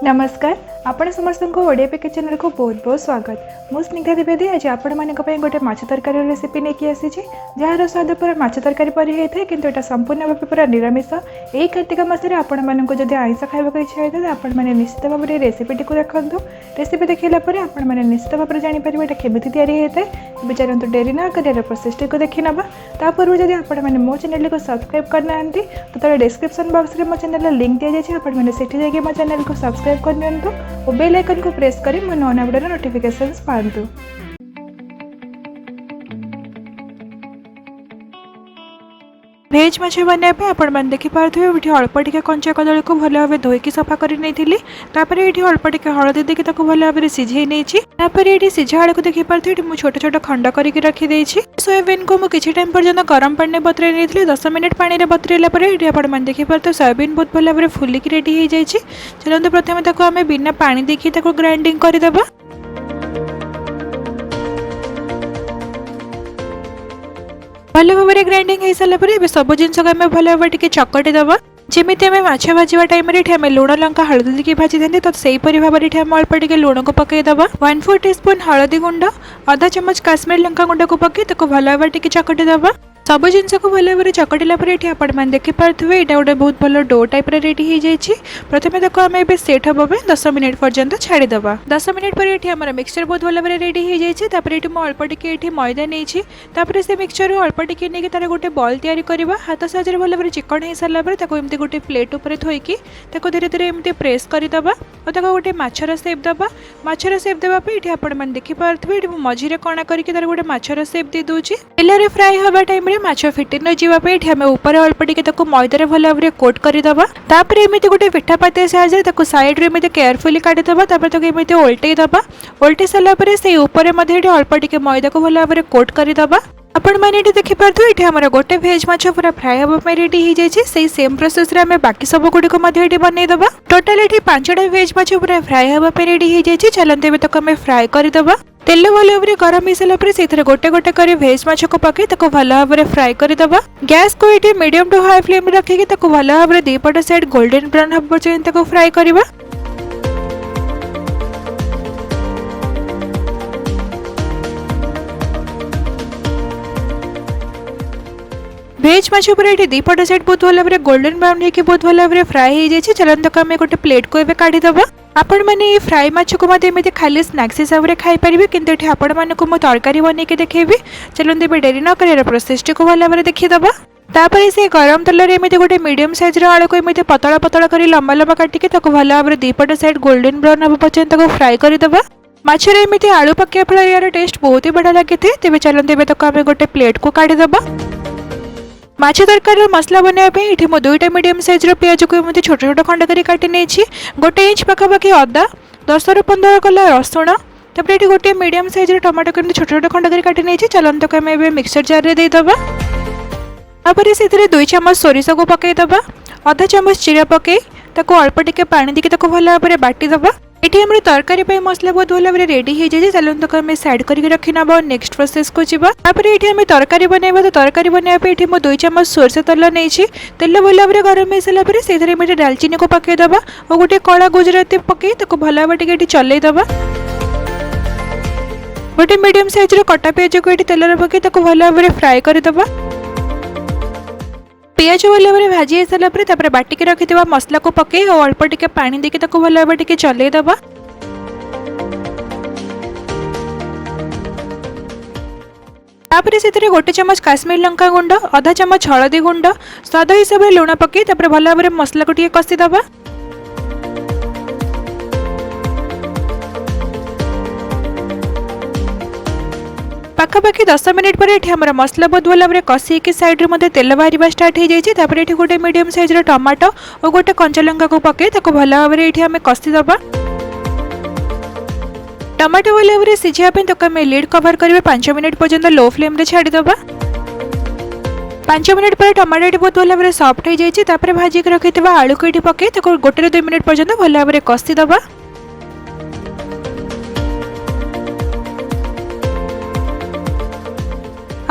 नमस्कार आपण समस्त को ओडिया पैके चैनल को बहुत बहुत स्वागत। मु स्निग्धा द्विवेदी आज आपण मानक पई गोटे माछ तरकारी रेसिपी लेके आसी जार स्वाद पूरा माछ तरकारी परि होता है किंतु एटा संपूर्ण भाव पूरा निरामिष। यही कार्तिक मासरे आपण मानक जदि आइंस खाइबा इच्छा होता है आपण माने निश्चित भाव में रेसिपी टी देखु। रेसिपी देखला पर आपण माने निश्चित भाव में जानि परिबे एटा केमिति तयारी होता है। विचारंतु डेरी ना करियर प्रोसेस टी को देखि नबा। ता पूर्व जदि आपण माने मो चैनल को सब्सक्राइब करना तो डिस्क्रिप्शन बॉक्स रे मो चैनल लिंक दिया जाय छै। आपण माने सेठी जाके मो चैनल को सब्सक्राइब कर नियंतु और बेल आइकन को प्रेस करी मो नया वीडियो नोटिफिकेशंस पांतु। भेज माछ बनाइबे आपण मान देखि पारथुबे एठी अल्प टिके कंचा कदली को भलो भाबे धोइकी सफा करि नैथिली। तापरे एठी अल्प टिके हळदी देके ताको भलो भाबे सिझेइ नैछि। तापरे एठी सिझा आलू को देखि पारथुबे एठी मु छोट छोट खंड करिकि रखि देछि। सोयाबीन को मु किछि टाइम पर्यंत गरम पानी बतरै नैथिली। 10 मिनिट पानी रे बतरैला परे एठी आपण मान देखि पारथु सोयाबीन बहुत भलो भाबे फुलिकि रेडी हो जाइछि। चलंतु प्रथमे ताको हमें बिना पानी देखि ताको ग्राइंडिंग करि देबा। भल भाव में ग्राइंडिंग हो सारा पर सब जिन भल भाव टे चकटी दबा। जमी आम माछ भाजवा टाइम आम लुण लंका हलदी देके भाजी था तो सहीपरी भाव में आम अल्प टे लुण को पकईदबा। 1/4 टीस्पून हलदी गुंड, आधा चमच काश्मीर लंका गुंड को पकई ताको भल भाव टे चकटी दबा। सब जिनस को भल भाव में चकटिला आपण मैंने देखि पारे यहाँ गोटे बहुत भल डो टाइप रेडी हो जाए। प्रथम आम ए सेट हम 10 मिनिट पर्यंत छाड़ीदबा। 10 मिनिट पर ये आम मिक्सचर बहुत भल भाव रेडी हो जाए। अल्प टिके मैदा नहीं से मिक्सचर अल्प टिके नहीं तार गोटे बॉल तैयारी करवा। हाथ साहाଯ୍य भल भाव चिकन हो सारा एमती गोटे प्लेट उपर थोइकी धीरे धीरे एमती प्रेस करदबा और गोटे माछर सेप दबा। माछर सेप देवाई ये आपण मैंने देखि पारे मझीरे कणा करके तार गोटे माछर सेप दे दूची। तेल फ्राए हवा टाइम माछ फिटी न जावाई आम ऊपर अल्प टिके मैदार भल भाव में कोट करदबा। तापर एमती गोटे पिठा पाते साहाଯ୍य साइड रे एमती केयरफुली काटिदबा। तापर एमती उल्टई दबा। उल्टई सारा पर से ऊपर अल्प टिके मैदा को भल भाव में कोट करदबा। आपण मैंने देखि पारथु एठी हमर गोटे भेज माछ पूरा फ्राई हबा में रेडी हो जाइछि। सेही सेम प्रोसेस रे हमें बाकी सब गुडी को मध्ये एठी बनै दबा। टोटल एठी 5टा भेज माछ पूरा फ्राई हबा में रेडी हो जाइछि। चलंते बे तक हमें फ्राई कर दबा। तेल भल भाव में गरम हो सारा पर से गोटे गोटे कर भेज माछ को पकई ताको भल भाव में फ्राई कर दबा। गैस को एठी मीडियम टू हाई फ्लेम में रखिकि ताको भल भाव में दीपट साइड गोल्डन ब्राउन हबा पर्यंत ताको फ्राई करबा। भेज माछ पर दीपट साइड बहुत भल भाव गोल्डन ब्राउन होकर बहुत भल भाव फ्राए हो जाए। चलते तक आम गोटे प्लेट को एवं काढ़ीदबा। आपण मैंने ये फ्राए माछ को एमती खाली स्नैक्स हिसाब से खाई पारे किंतु ये आपण मानक मु तरकारी बन के देखेबी। चलते ए डेरी न कर प्रोसेस टी को भल भाव देखीदबा। तापर से गरम तेल एमती गोटे मीडियम साइज आलू को एमती पतला पतला कर लंबा लंबा काटिके भल भाव में दीपट साइड गोल्डन ब्राउन हवा पर्यंत फ्राए करदबा। माछरे एमती आलू पकाइया फल यार टेस्ट बहुत ही बढ़िया लगी थे। तेज चलते ए तक आम गोटे प्लेट को काढ़ीदबा। माछ तरकारी मसला बनाइबे ये मो 2टा मीडियम साइज पियाज को एमती छोट छोट खंड कर काटी नहीं। 1 इंच पाखापाखि अदा, 10 ରୁ 15 कला रसुण, तापर ये गोटे मीडियम साइज टमाटो को छोट छोट खंड कर काटी नहीं। चलते तक आम मिक्सचर जार रे देदबा। तापर से 2 चम्मच सोरिष को पकईदबा। आधा चम्मच जीरा पकई ताको अल्प टिके पानी देके ताको भल भाव में बाटीदबा। ये आम तरकारी मसला बहुत भल भाव रेडी हो जाए। चलते तक आम साइड करके रखी नब नेक्स्ट प्रोसेस को जीवा। ये आम तरकारी बनइबा। तो तरकारी बनइबा ये 2 चम्मच सोरिष तेल नहीं। तेल भल भाव में गरम हो सारा से डालचीनी को पकईदबा और गोटे कला गुजराती पकई भल भाव टे चलईदबा। गोटे मीडियम साइज कटा पियाज को ये तेल पकई भल भाव में फ्राए करदबा। पियाज भल भाव में भाजी हो सारा पर बाटिक रखि मसला को पकई और अल्प टिके पानी देके भल भाव में चलईदबा। तापर से 1 चम्मच काश्मीर लंका गुंड, आधा चम्मच हलदी गुंड, स्वाद हिसाब से लुण पकई भल भाव में मसला को कषिदबा। पाखापाखि 10 मिनिट पर ये आम मसला बहुत भल भाव में कषि के साइड में तेल बाहर स्टार्ट हो जाए। ये गोटे मीडियम साइज टमाटो और गोटे कंचा लंका को पकई भल भाव में ये आम कषिदबा। टमाटो भल भाव में सिझापी तक आम लिड कवर करेंगे 5 मिनिट पर्यंत लो फ्लेम रे छाड़ीदबा। 5 मिनिट पर टमाटो बहुत भल भाव में सॉफ्ट हो जाए। भाजी रखी आलू को ये पकई 1 ରୁ 2 मिनिट पर्यंत भल भाव में कषिदबा।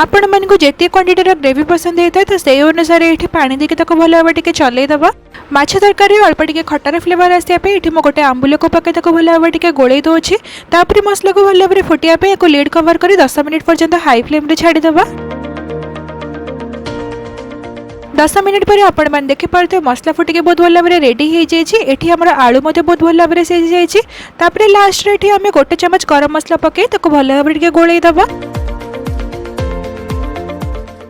आपण मानक जेती क्वांटिटी ग्रेवी पसंद होता है तो से अनुसार ये पानी देके भल भाव में चलईदबा। माछ तरकारी अल्प टिके खटार फ्लेवर आसापी ये गोटे आंबुल को पकई भल भाव टिके गोल दूसरी तापर मसला को भल भाव फुटापी एक लिड कवर कर 10 मिनिट पर्यंत हाई फ्लेम छाड़ीदे। 10 मिनिट पर आपण देखिपे मसला फुटिके बहुत भल भाव रेडी हो जाए। आमर आलू बहुत भल भाव सीझी जाए। लास्ट रे आम गोटे चमच गरम मसला पकई भल भाव गोलईदबा।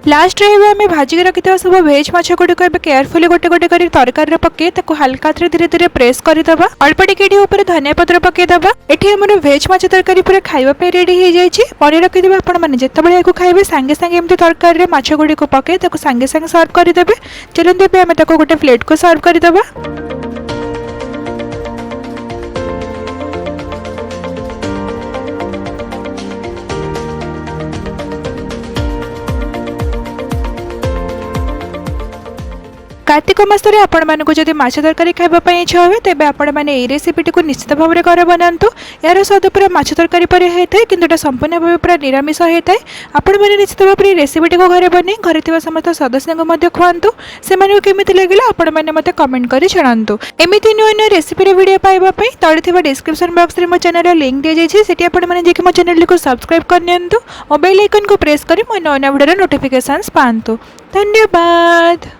लास्ट रे आम भाजिक रखि सब भेज माछ गुड़िक केयरफुली गोटे गोटे कर तरकारी पकई हल्का धीरे धीरे प्रेस करदे। अल्प टिके धनिया पत्र पकईदबा। ये आम भेज माछ तरकारी पूरा खावाई रेडी हो जाए। मन रखिदे आपने जितेबाला खाइबे सांगे सांगे एमती तरकारी माछ गुड़िक पकई सांगे सांगे सर्व करदे। चलते आम गोटे प्लेट को सर्व करदबा। कार्तिक मासरे आपण मानक जदि माछ तरकारी खाइबापी इच्छा हुए तेज आपण मैंने ये रेसिपी को निश्चित भाव में घर बनातु। यार स्वाद पूरा माछ तरकारी पर होता है किंतु संपूर्ण भाव पूरा निरामिष होता है। आपण मैंने निश्चित भाव में रेसिपी को घर बन घर थी समस्त सदस्य को खुआतु से केमी लगे आपण मैंने मत कमेंट कर जनातु। एमती नुआ नुआ रेसिपी वीडियो पाइबापी तले डिस्क्रिप्शन बॉक्स में मो चैनल लिंक दी जाइए आपने देखिए मो चैनल को सब्सक्राइब करनी और बेल आइकन को प्रेस कर मो नया वीडियो नोटिफिकेशंस पातु। धन्यवाद।